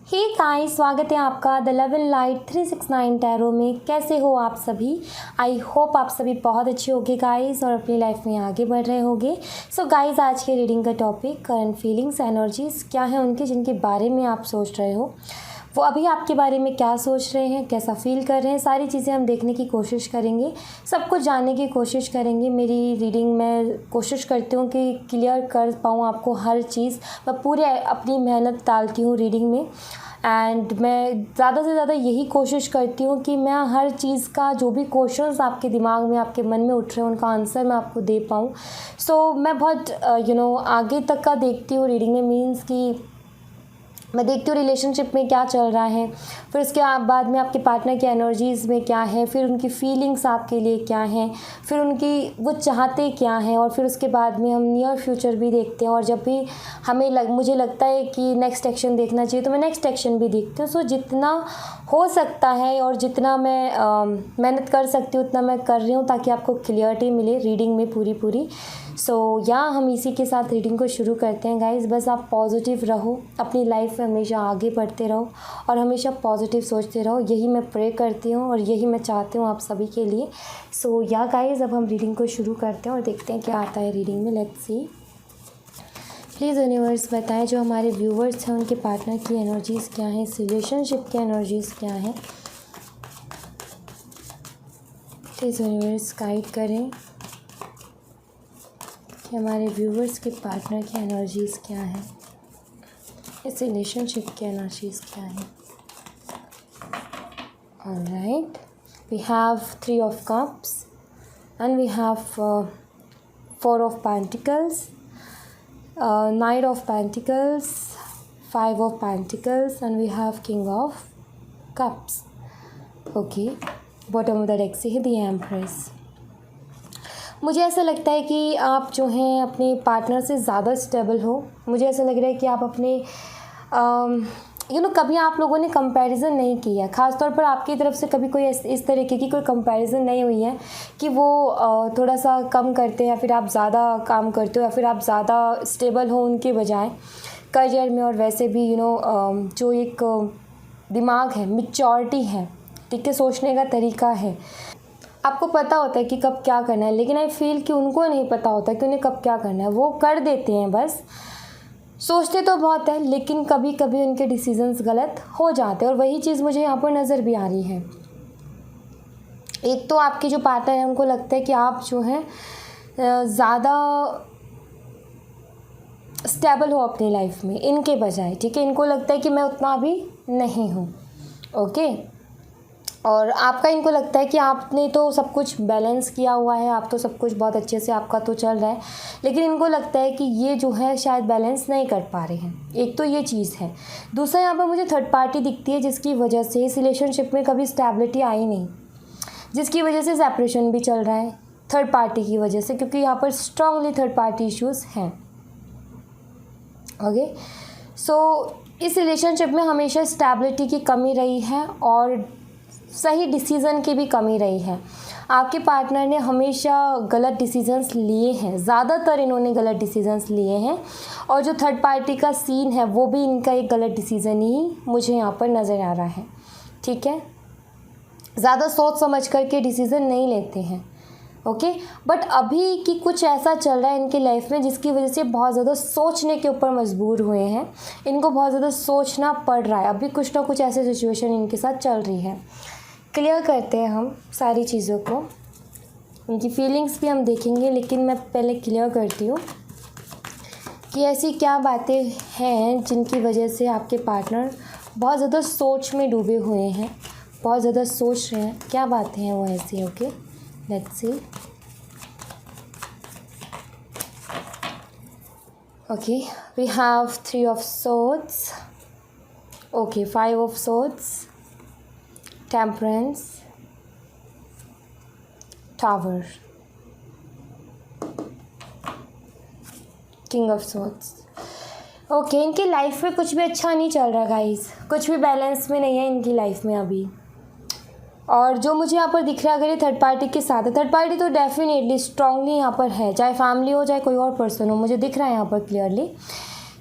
Hey guys, स्वागत है आपका the love and light 369 tarot में। कैसे हो आप सभी? आई होप आप सभी बहुत अच्छे होंगे गाइस और अपनी लाइफ में आगे बढ़ रहे होंगे। सो गाइस, आज के रीडिंग का टॉपिक करंट फीलिंग्स एनर्जीज क्या है उनके, जिनके बारे में आप सोच रहे हो, वो अभी आपके बारे में क्या सोच रहे हैं, कैसा फील कर रहे हैं, सारी चीज़ें हम देखने की कोशिश करेंगे, सब कुछ जानने की कोशिश करेंगे। मेरी रीडिंग में कोशिश करती हूँ कि क्लियर कर पाऊँ आपको हर चीज़। मैं पूरे अपनी मेहनत डालती हूँ रीडिंग में एंड मैं ज़्यादा से ज़्यादा यही कोशिश करती हूँ कि मैं हर चीज़ का जो भी क्वेश्चंस आपके दिमाग में, आपके मन में उठ रहे हैं, उनका आंसर मैं आपको दे पाऊँ। सो मैं बहुत आगे तक का देखती हूँ रीडिंग में। मीन्स कि मैं देखती हूँ रिलेशनशिप में क्या चल रहा है, फिर उसके बाद में आपके पार्टनर की एनर्जीज़ में क्या है, फिर उनकी फीलिंग्स आपके लिए क्या हैं, फिर उनकी वो चाहते क्या हैं, और फिर उसके बाद में हम नियर फ्यूचर भी देखते हैं। और जब भी मुझे लगता है कि नेक्स्ट एक्शन देखना चाहिए तो मैं नेक्स्ट एक्शन भी देखती हूँ। सो जितना हो सकता है और जितना मैं मेहनत कर सकती हूँ उतना मैं कर रही हूँ, ताकि आपको क्लियरिटी मिले रीडिंग में पूरी। सो हम इसी के साथ रीडिंग को शुरू करते हैं गाइस। बस आप पॉजिटिव रहो, अपनी लाइफ में हमेशा आगे बढ़ते रहो और हमेशा पॉजिटिव सोचते रहो। यही मैं प्रे करती हूँ और यही मैं चाहती हूँ आप सभी के लिए। सो गाइस, अब हम रीडिंग को शुरू करते हैं और देखते हैं क्या आता है रीडिंग में। Let's see. प्लीज़ यूनिवर्स बताएं जो हमारे व्यूवर्स हैं उनके पार्टनर की एनर्जीज़ क्या हैं, इस रिलेशनशिप की एनर्जीज़ क्या हैं। प्लीज़ यूनिवर्स गाइड करें कि हमारे व्यूवर्स के पार्टनर की एनर्जीज़ क्या है, इस रिलेशनशिप की एनर्जीज़ क्या है। Alright, we have 3 of cups and we have 4 of pentacles, Knight of Pentacles, 5 of Pentacles and we have King of Cups. Okay, bottom of the deck से है द एम्प्रेस। मुझे ऐसा लगता है कि आप जो हैं अपने पार्टनर से ज़्यादा स्टेबल हो। मुझे ऐसा लग रहा है कि आप अपने कभी आप लोगों ने कंपैरिजन नहीं किया, ख़ासतौर पर आपकी तरफ से कभी कोई इस तरीके की कोई कंपैरिजन नहीं हुई है कि वो थोड़ा सा कम करते हैं या फिर आप ज़्यादा काम करते हो या फिर आप ज़्यादा स्टेबल हो उनके बजाय करियर में। और वैसे भी जो एक दिमाग है, मैच्योरिटी है, ठीक है, सोचने का तरीका है, आपको पता होता है कि कब क्या करना है। लेकिन आई फील कि उनको नहीं पता होता कि उन्हें कब क्या करना है। वो कर देते हैं, बस सोचते तो बहुत है लेकिन कभी कभी उनके डिसीजंस गलत हो जाते हैं। और वही चीज़ मुझे यहाँ पर नज़र भी आ रही है। एक तो आपके जो पार्टनर है उनको लगता है कि आप जो है ज़्यादा स्टेबल हो अपनी लाइफ में इनके बजाय, ठीक है। इनको लगता है कि मैं उतना भी नहीं हूँ, ओके। और आपका इनको लगता है कि आपने तो सब कुछ बैलेंस किया हुआ है, आप तो सब कुछ बहुत अच्छे से आपका तो चल रहा है, लेकिन इनको लगता है कि ये जो है शायद बैलेंस नहीं कर पा रहे हैं। एक तो ये चीज़ है। दूसरा, यहाँ पर मुझे थर्ड पार्टी दिखती है जिसकी वजह से इस रिलेशनशिप में कभी स्टेबिलिटी आई नहीं, जिसकी वजह से सेपरेशन भी चल रहा है थर्ड पार्टी की वजह से, क्योंकि यहाँ पर स्ट्रांगली थर्ड पार्टी इश्यूज़ हैं। ओके, सो इस रिलेशनशिप में हमेशा स्टेबिलिटी की कमी रही है और सही डिसीज़न की भी कमी रही है। आपके पार्टनर ने हमेशा गलत डिसीजंस लिए हैं, ज़्यादातर इन्होंने गलत डिसीजंस लिए हैं। और जो थर्ड पार्टी का सीन है वो भी इनका एक गलत डिसीज़न ही मुझे यहाँ पर नज़र आ रहा है, ठीक है। ज़्यादा सोच समझ करके डिसीज़न नहीं लेते हैं, ओके। बट अभी कि कुछ ऐसा चल रहा है इनकी लाइफ में जिसकी वजह से बहुत ज़्यादा सोचने के ऊपर मजबूर हुए हैं। इनको बहुत ज़्यादा सोचना पड़ रहा है। अभी कुछ ना कुछ ऐसी सिचुएशन इनके साथ चल रही है। क्लियर करते हैं हम सारी चीज़ों को, उनकी फीलिंग्स भी हम देखेंगे, लेकिन मैं पहले क्लियर करती हूँ कि ऐसी क्या बातें हैं जिनकी वजह से आपके पार्टनर बहुत ज़्यादा सोच में डूबे हुए हैं, बहुत ज़्यादा सोच रहे हैं। क्या बातें हैं वो ऐसी, okay. Let's see. Okay, we have 3 of swords, okay, 5 of swords, temperance, tower, king of swords. Okay, इनकी लाइफ में कुछ भी अच्छा नहीं चल रहा गाइस, कुछ भी बैलेंस में नहीं है इनकी लाइफ में अभी। और जो मुझे यहाँ पर दिख रहा है, अगर ये थर्ड पार्टी के साथ है, थर्ड पार्टी तो डेफिनेटली स्ट्रांगली यहाँ पर है, चाहे फैमिली हो चाहे कोई और पर्सन हो, मुझे दिख रहा है यहाँ पर क्लियरली।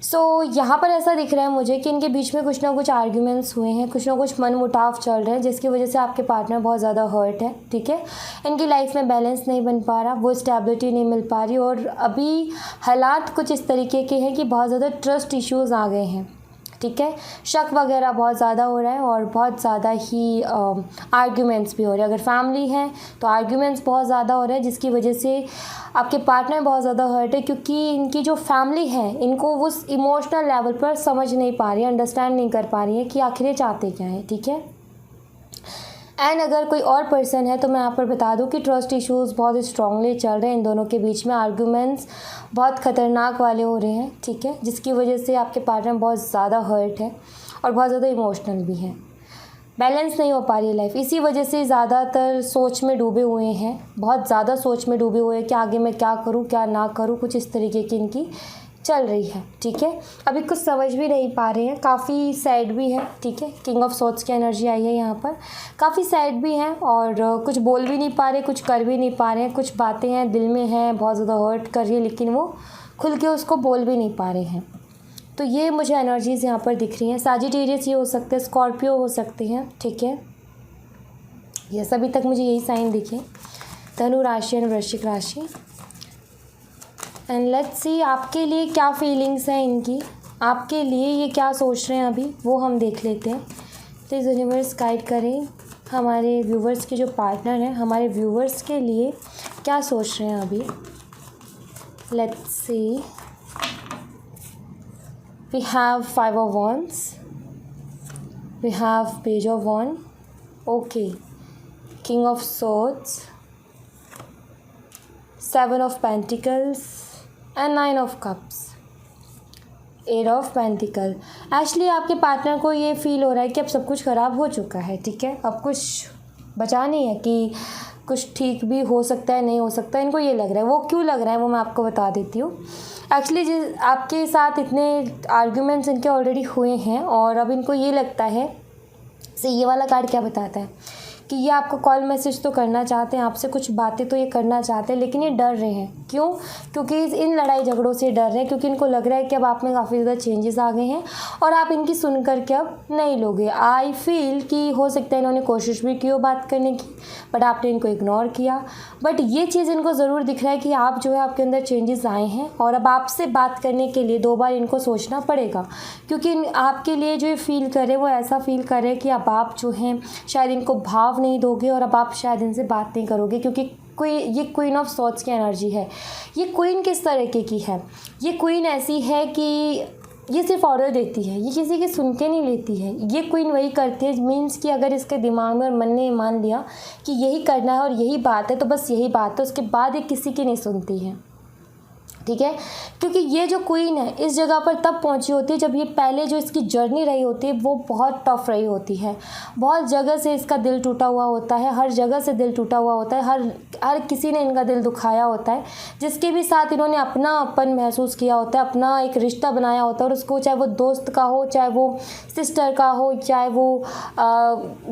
यहाँ पर ऐसा दिख रहा है मुझे कि इनके बीच में कुछ ना कुछ आर्ग्यूमेंट्स हुए हैं, कुछ ना कुछ मनमुटाव चल रहे हैं, जिसकी वजह से आपके पार्टनर बहुत ज़्यादा हर्ट है। ठीक है, इनकी लाइफ में बैलेंस नहीं बन पा रहा, वो स्टेबिलिटी नहीं मिल पा रही, और अभी हालात कुछ इस तरीके के हैं कि बहुत ज़्यादा ट्रस्ट इश्यूज़ आ गए हैं। ठीक है, शक वगैरह बहुत ज़्यादा हो रहा है और बहुत ज़्यादा ही आर्ग्यूमेंट्स भी हो रहे हैं। अगर फैमिली है तो आर्ग्यूमेंट्स बहुत ज़्यादा हो रहे हैं, जिसकी वजह से आपके पार्टनर बहुत ज़्यादा हर्ट है, क्योंकि इनकी जो फैमिली है इनको उस इमोशनल लेवल पर समझ नहीं पा रही है, अंडरस्टैंड नहीं कर पा रही है कि आखिर ये चाहते क्या है। ठीक है, एंड अगर कोई और पर्सन है तो मैं यहाँ पर बता दूँ कि ट्रस्ट इश्यूज़ बहुत स्ट्रांगली चल रहे हैं इन दोनों के बीच में, आर्गूमेंट्स बहुत ख़तरनाक वाले हो रहे हैं। ठीक है, जिसकी वजह से आपके पार्टनर बहुत ज़्यादा हर्ट है और बहुत ज़्यादा इमोशनल भी है, बैलेंस नहीं हो पा रही है लाइफ। इसी वजह से ज़्यादातर सोच में डूबे हुए हैं, बहुत ज़्यादा सोच में डूबे हुए हैं कि आगे मैं क्या करूँ क्या ना करूँ, कुछ इस तरीके की इनकी चल रही है। ठीक है, अभी कुछ समझ भी नहीं पा रहे हैं, काफ़ी सैड भी है। ठीक है, किंग ऑफ सोर्ड्स की एनर्जी आई है यहाँ पर, काफ़ी सैड भी हैं और कुछ बोल भी नहीं पा रहे, कुछ कर भी नहीं पा रहे हैं, कुछ बातें हैं दिल में हैं बहुत ज़्यादा हर्ट कर रही है, लेकिन वो खुल के उसको बोल भी नहीं पा रहे हैं। तो ये मुझे एनर्जीज़ यहाँ पर दिख रही हैं। सजिटेरियस ये हो सकते हैं, स्कॉर्पियो हो सकते हैं। ठीक है, ये अभी तक मुझे यही साइन दिखे, धनु राशि एंड वृश्चिक राशि। एंड लेट्स सी आपके लिए क्या फीलिंग्स हैं इनकी, आपके लिए ये क्या सोच रहे हैं अभी, वो हम देख लेते हैं। प्लीज़ यूनिवर्स गाइड करें हमारे व्यूवर्स के जो पार्टनर हैं, हमारे व्यूवर्स के लिए क्या सोच रहे हैं अभी। Let's see, we have 5 of Wands, we have Page of Wands, okay, King of Swords, 7 of Pentacles and 9 of Cups, 8 of Pentacles। Actually आपके पार्टनर को ये फील हो रहा है कि अब सब कुछ ख़राब हो चुका है। ठीक है, अब कुछ बचा नहीं है, कि कुछ ठीक भी हो सकता है नहीं हो सकता, इनको ये लग रहा है। वो क्यों लग रहा है वो मैं आपको बता देती हूँ। एक्चुअली जिस आपके साथ इतने आर्ग्यूमेंट्स इनके ऑलरेडी हुए हैं और अब इनको ये लगता है, से ये वाला कार्ड क्या बताता है कि ये आपको कॉल मैसेज तो करना चाहते हैं, आपसे कुछ बातें तो ये करना चाहते हैं, लेकिन ये डर रहे हैं। क्यों? क्योंकि इन लड़ाई झगड़ों से डर रहे हैं, क्योंकि इनको लग रहा है कि अब आप में काफ़ी ज़्यादा चेंजेस आ गए हैं और आप इनकी सुन करके अब नहीं लोगे। आई फील कि हो सकता है इन्होंने कोशिश भी की हो बात करने की, बट आपने इनको इग्नोर किया। बट ये चीज़ इनको ज़रूर दिख रहा है कि आप जो है आपके अंदर चेंजेस आए हैं और अब आपसे बात करने के लिए 2 बार इनको सोचना पड़ेगा, क्योंकि आपके लिए जो ये फील कर रहे हैं वो ऐसा फील कर रहे हैं कि अब आप जो हैं शायद इनको भाव नहीं दोगे और अब आप शायद इनसे बात नहीं करोगे, क्योंकि ये क्वीन ऑफ सॉर्ड्स की एनर्जी है। ये क्वीन किस तरीके की है? ये क्वीन ऐसी है कि ये सिर्फ ऑर्डर देती है, ये किसी की सुन के नहीं लेती है। ये क्वीन वही करती है, मीन्स कि अगर इसके दिमाग में और मन ने मान लिया कि यही करना है और यही बात है तो बस यही बात है, उसके बाद ये किसी की नहीं सुनती है। ठीक है, क्योंकि ये जो क्वीन है इस जगह पर तब पहुंची होती है जब ये पहले जो इसकी जर्नी रही होती है वो बहुत टफ रही होती है, बहुत जगह से इसका दिल टूटा हुआ होता है, हर जगह से दिल टूटा हुआ होता है, हर किसी ने इनका दिल दुखाया होता है, जिसके भी साथ इन्होंने अपनापन महसूस किया होता है, अपना एक रिश्ता बनाया होता है, और उसको चाहे वो दोस्त का हो, चाहे वो सिस्टर का हो, चाहे वो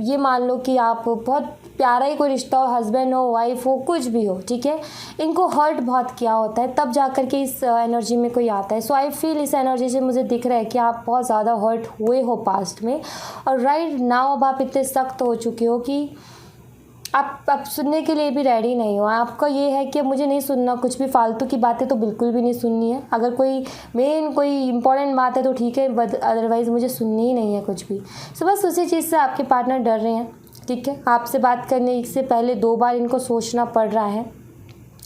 ये मान लो कि आप बहुत प्यारा ही कोई रिश्ता हो, हस्बैंड हो, वाइफ हो, कुछ भी हो। ठीक है, इनको हर्ट बहुत किया होता है, तब जा कर के इस एनर्जी में कोई आता है। सो आई फील इस एनर्जी से मुझे दिख रहा है कि आप बहुत ज़्यादा हर्ट हुए हो पास्ट में, और राइट नाउ अब आप इतने सख्त हो चुके हो कि आप सुनने के लिए भी रेडी नहीं हो। आपका ये है कि मुझे नहीं सुनना, कुछ भी फालतू की बातें तो बिल्कुल भी नहीं सुननी है। अगर कोई कोई इंपॉर्टेंट बात है तो ठीक है, अदरवाइज़ मुझे सुननी ही नहीं है कुछ भी। सो बस उसी चीज़ से आपके पार्टनर डर रहे हैं। ठीक है, आपसे बात करने से पहले 2 बार इनको सोचना पड़ रहा है,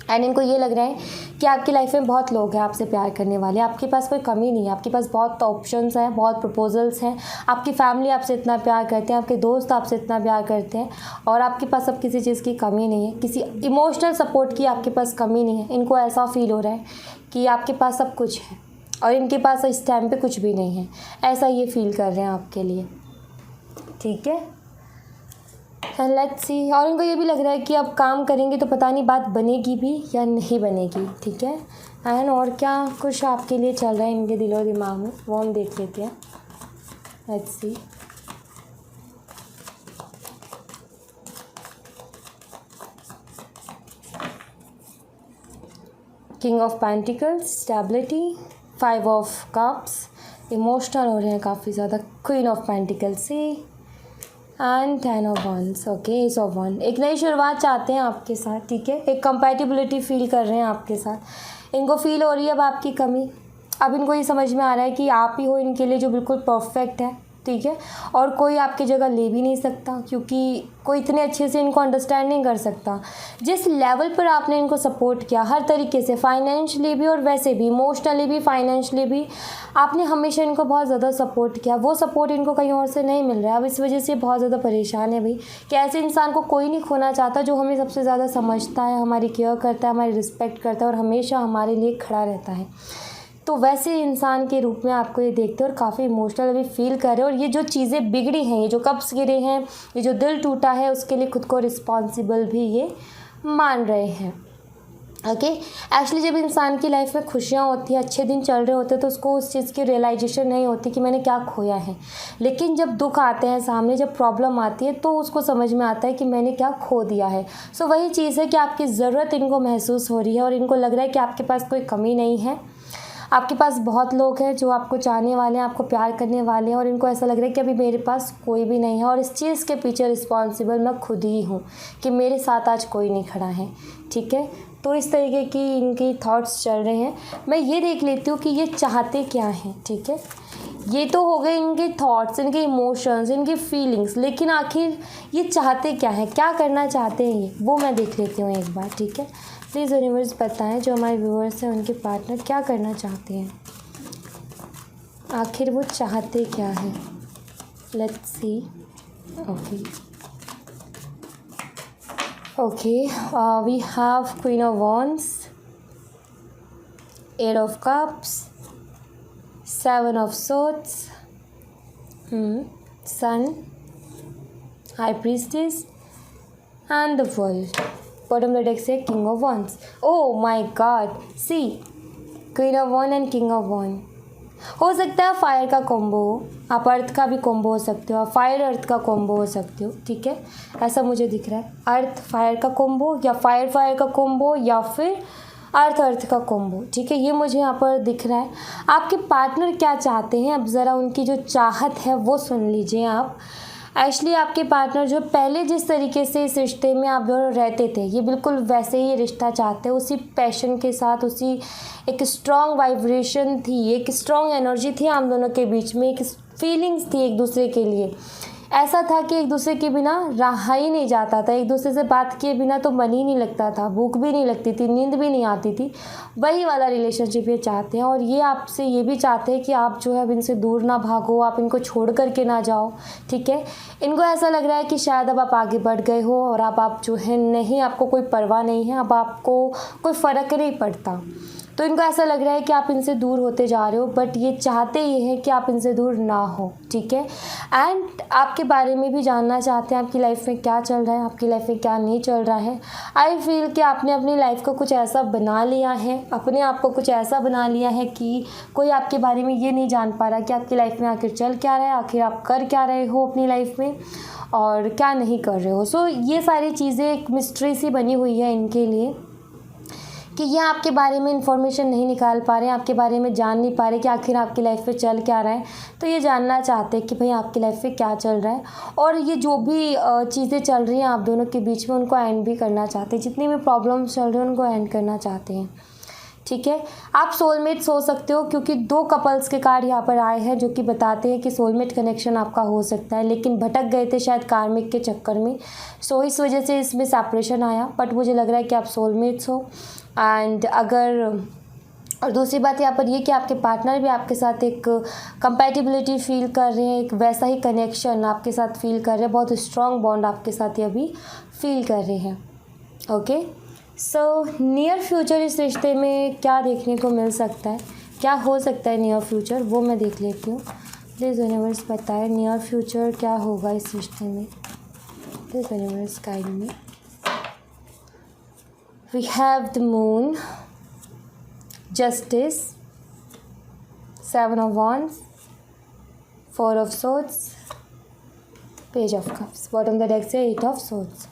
एंड इनको ये लग रहा है कि आपकी लाइफ में बहुत लोग हैं आपसे प्यार करने वाले, आपके पास कोई कमी नहीं है, आपके पास बहुत ऑप्शंस हैं, बहुत प्रपोजल्स हैं, आपकी फैमिली आपसे इतना प्यार करते हैं, आपके दोस्त आपसे इतना प्यार करते हैं, और आपके पास अब किसी चीज़ की कमी नहीं है, किसी इमोशनल सपोर्ट की आपके पास कमी नहीं है। इनको ऐसा फील हो रहा है कि आपके पास सब कुछ है और इनके पास इस टाइम पे कुछ भी नहीं है, ऐसा ये फील कर रहे हैं आपके लिए। ठीक है, लेट्स सी, और इनको ये भी लग रहा है कि अब काम करेंगे तो पता नहीं बात बनेगी भी या नहीं बनेगी। ठीक है, एंड और क्या कुछ आपके लिए चल रहा है इनके दिलो दिमाग में वो हम देख लेते हैं। Let's see, king of pentacles, stability, five of cups, emotional हो रहे हैं काफ़ी ज़्यादा, queen of pentacles see and 10 of wands, okay, ace of वन। एक नई शुरुआत चाहते हैं आपके साथ, ठीक है, एक कंपैटिबिलिटी फील कर रहे हैं आपके साथ। इनको फील हो रही है अब आपकी कमी, अब इनको ये समझ में आ रहा है कि आप ही हो इनके लिए जो बिल्कुल परफेक्ट है, ठीक है, और कोई आपकी जगह ले भी नहीं सकता, क्योंकि कोई इतने अच्छे से इनको अंडरस्टैंड नहीं कर सकता। जिस लेवल पर आपने इनको सपोर्ट किया हर तरीके से, फाइनेंशियली भी और वैसे भी, इमोशनली भी, फाइनेंशियली भी, आपने हमेशा इनको बहुत ज़्यादा सपोर्ट किया। वो सपोर्ट इनको कहीं और से नहीं मिल रहा है, अब इस वजह से बहुत ज़्यादा परेशान है भाई, कि ऐसे इंसान को कोई नहीं खोना चाहता जो हमें सबसे ज़्यादा समझता है, हमारी केयर करता है, हमारी रिस्पेक्ट करता है और हमेशा हमारे लिए खड़ा रहता है। तो वैसे इंसान के रूप में आपको ये देखते हैं और काफ़ी इमोशनल अभी फील कर रहे हैं। और ये जो चीज़ें बिगड़ी हैं, ये जो कप्स गिरे हैं, ये जो दिल टूटा है, उसके लिए खुद को रिस्पॉन्सिबल भी ये मान रहे हैं। ओके, एक्चुअली जब इंसान की लाइफ में खुशियाँ होती हैं, अच्छे दिन चल रहे होते हैं, तो उसको उस चीज़ की रियलाइजेशन नहीं होती कि मैंने क्या खोया है। लेकिन जब दुख आते हैं सामने, जब प्रॉब्लम आती है, तो उसको समझ में आता है कि मैंने क्या खो दिया है। सो वही चीज़ है कि आपकी ज़रूरत इनको महसूस हो रही है और इनको लग रहा है कि आपके पास कोई कमी नहीं है, आपके पास बहुत लोग हैं जो आपको चाहने वाले हैं, आपको प्यार करने वाले हैं, और इनको ऐसा लग रहा है कि अभी मेरे पास कोई भी नहीं है और इस चीज़ के पीछे रिस्पॉन्सिबल मैं खुद ही हूँ कि मेरे साथ आज कोई नहीं खड़ा है, ठीक है। तो इस तरीके की इनकी थॉट्स चल रहे हैं। मैं ये देख लेती हूँ कि ये चाहते क्या हैं, ठीक है। ये तो हो गए इनके थॉट्स, इनके इमोशंस, इनकी फीलिंग्स, लेकिन आखिर ये चाहते क्या हैं, क्या करना चाहते हैं ये, वो मैं देख लेती हूँ एक बार, ठीक है। प्लीज़ यूनिवर्स बताएं जो हमारे व्यूअर्स हैं उनके पार्टनर क्या करना चाहते हैं, आखिर वो चाहते क्या हैं। Let's see. Okay, we have queen of wands, eight of cups, seven of swords, sun, high priestess and the world. Bottom of the deck से king of wands. Oh my god, see queen of wand and king of wand. हो सकता है fire का combo हो, आप अर्थ का भी combo हो सकते हो, आप फायर अर्थ का कॉम्बो हो सकते हो, ठीक है, ऐसा मुझे दिख रहा है। अर्थ फायर का कॉम्बो या फायर का कॉम्बो या फिर अर्थ का कॉम्बो, ठीक है, ये मुझे यहाँ पर दिख रहा है। आपके पार्टनर क्या चाहते हैं, अब ज़रा उनकी जो चाहत है वो सुन लीजिए आप। एक्चुअली आपके पार्टनर जो पहले जिस तरीके से इस रिश्ते में आप दोनों रहते थे, ये बिल्कुल वैसे ही रिश्ता चाहते हैं, उसी पैशन के साथ, उसी एक स्ट्रॉन्ग वाइब्रेशन थी, एक स्ट्रॉन्ग एनर्जी थी आप दोनों के बीच में, एक फीलिंग्स थी एक दूसरे के लिए। ऐसा था कि एक दूसरे के बिना रहा ही नहीं जाता था, एक दूसरे से बात किए बिना तो मन ही नहीं लगता था, भूख भी नहीं लगती थी, नींद भी नहीं आती थी। वही वाला रिलेशनशिप ये चाहते हैं और ये आपसे ये भी चाहते हैं कि आप जो है अब इनसे दूर ना भागो, आप इनको छोड़ करके ना जाओ, ठीक है। इनको ऐसा लग रहा है कि शायद अब आप आगे बढ़ गए हो और अब आप जो है नहीं, आपको कोई परवाह नहीं है, अब आपको कोई फ़र्क नहीं पड़ता। तो इनको ऐसा लग रहा है कि आप इनसे दूर होते जा रहे हो, बट ये चाहते ये हैं कि आप इनसे दूर ना हो, ठीक है। एंड आपके बारे में भी जानना चाहते हैं, आपकी लाइफ में क्या चल रहा है, आपकी लाइफ में क्या नहीं चल रहा है। आई फील कि आपने अपनी लाइफ को कुछ ऐसा बना लिया है, अपने आप को कुछ ऐसा बना लिया है कि कोई आपके बारे में ये नहीं जान पा रहा कि आपकी लाइफ में आखिर चल क्या रहा है, आखिर आप कर क्या रहे हो अपनी लाइफ में और क्या नहीं कर रहे हो। सो ये सारी चीज़ें एक मिस्ट्री सी बनी हुई है इनके लिए कि ये आपके बारे में इंफॉर्मेशन नहीं निकाल पा रहे हैं, आपके बारे में जान नहीं पा रहे कि आखिर आपकी लाइफ में चल क्या रहा है। तो ये जानना चाहते हैं कि भाई आपकी लाइफ में क्या चल रहा है और ये जो भी चीज़ें चल रही हैं आप दोनों के बीच में उनको एंड भी करना चाहते हैं, जितनी भी प्रॉब्लम्स चल रही हैं उनको एंड करना चाहते हैं, ठीक है। आप सोलमेट्स हो सकते हो क्योंकि 2 कपल्स के कार्ड यहाँ पर आए हैं जो कि बताते हैं कि सोलमेट कनेक्शन आपका हो सकता है, लेकिन भटक गए थे शायद कार्मिक के चक्कर में। सो इस वजह से इसमें सेपरेशन आया, बट मुझे लग रहा है कि आप सोलमेट्स हो। एंड अगर और दूसरी बात यहाँ पर ये कि आपके पार्टनर भी आपके साथ एक कंपैटिबिलिटी फील कर रहे हैं, एक वैसा ही कनेक्शन आपके साथ फील कर रहे हैं, बहुत स्ट्रॉन्ग बॉन्ड आपके साथ ये अभी फील कर रहे हैं, ओके। सो नियर फ्यूचर इस रिश्ते में क्या देखने को मिल सकता है, क्या हो सकता है नियर फ्यूचर, वो मैं देख लेती हूँ। प्लीज़ यूनिवर्स बताएं नियर फ्यूचर क्या होगा इस रिश्ते में, please universe guide me. We have the moon, justice, 7 of wands, 4 of swords, page of cups, bottom of the deck से 8 of swords।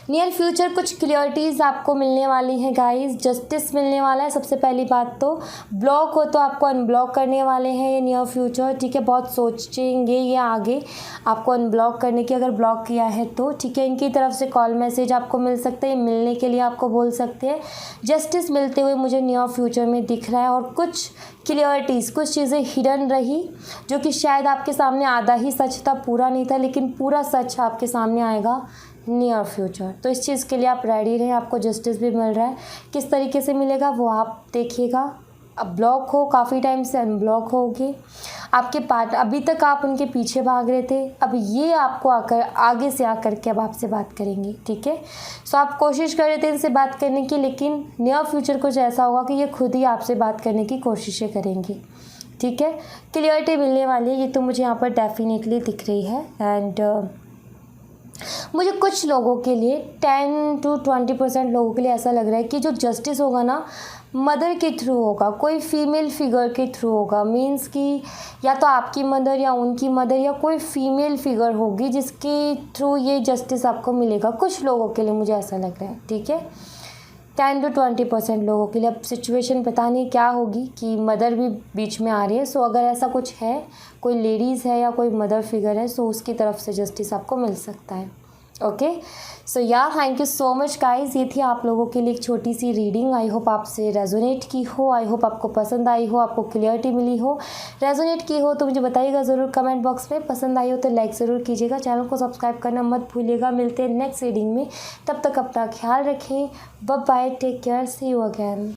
नियर फ्यूचर कुछ क्लियरिटीज़ आपको मिलने वाली हैं गाइस, जस्टिस मिलने वाला है। सबसे पहली बात तो ब्लॉक हो तो आपको अनब्लॉक करने वाले हैं ये नियर फ्यूचर, ठीक है। बहुत सोचेंगे ये आगे आपको अनब्लॉक करने की, अगर ब्लॉक किया है तो, ठीक है। इनकी तरफ से कॉल मैसेज आपको मिल सकते हैं, मिलने के लिए आपको बोल सकते हैं। जस्टिस मिलते हुए मुझे नियर फ्यूचर में दिख रहा है। और कुछ क्लियरिटीज़, कुछ चीज़ें हिडन रही जो कि शायद आपके सामने आधा ही सच था, पूरा नहीं था, लेकिन पूरा सच आपके सामने आएगा नियर फ्यूचर। तो इस चीज़ के लिए आप रेडी रहें, आपको जस्टिस भी मिल रहा है। किस तरीके से मिलेगा वो आप देखिएगा। अब ब्लॉक हो, काफ़ी टाइम से अनब्लॉक होगी आपके पार्ट, अभी तक आप उनके पीछे भाग रहे थे, अब ये आपको आकर आगे से आकर के अब आपसे बात करेंगे, ठीक है। सो आप कोशिश कर रहे थे इनसे बात करने की, लेकिन नियर फ्यूचर कुछ ऐसा होगा कि ये खुद ही आपसे बात करने की कोशिशें करेंगी, ठीक है। क्लियरिटी मिलने वाली है, ये तो मुझे यहाँ पर डेफिनेटली दिख रही है। एंड मुझे कुछ लोगों के लिए 10 to 20% लोगों के लिए ऐसा लग रहा है कि जो जस्टिस होगा ना मदर के थ्रू होगा, कोई फीमेल फिगर के थ्रू होगा। मीन्स कि या तो आपकी मदर या उनकी मदर या कोई फीमेल फिगर होगी जिसके थ्रू ये जस्टिस आपको मिलेगा। कुछ लोगों के लिए मुझे ऐसा लग रहा है, ठीक है। 10 to 20% लोगों के लिए। अब सिचुएशन पता नहीं क्या होगी कि मदर भी बीच में आ रही है। सो अगर ऐसा कुछ है, कोई लेडीज़ है या कोई मदर फिगर है, सो उसकी तरफ से जस्टिस आपको मिल सकता है। ओके, सो या thank you so much guys. ये थी आप लोगों के लिए एक छोटी सी रीडिंग। आई होप आपसे रेजोनेट की हो, आई होप आपको पसंद आई हो, आपको क्लियरिटी मिली हो। रेजोनेट की हो तो मुझे बताइएगा ज़रूर कमेंट बॉक्स में। पसंद आई हो तो लाइक ज़रूर कीजिएगा, चैनल को सब्सक्राइब करना मत भूलिएगा। मिलते हैं नेक्स्ट रीडिंग में, तब तक अपना ख्याल रखें। Bye bye, take care, see you again.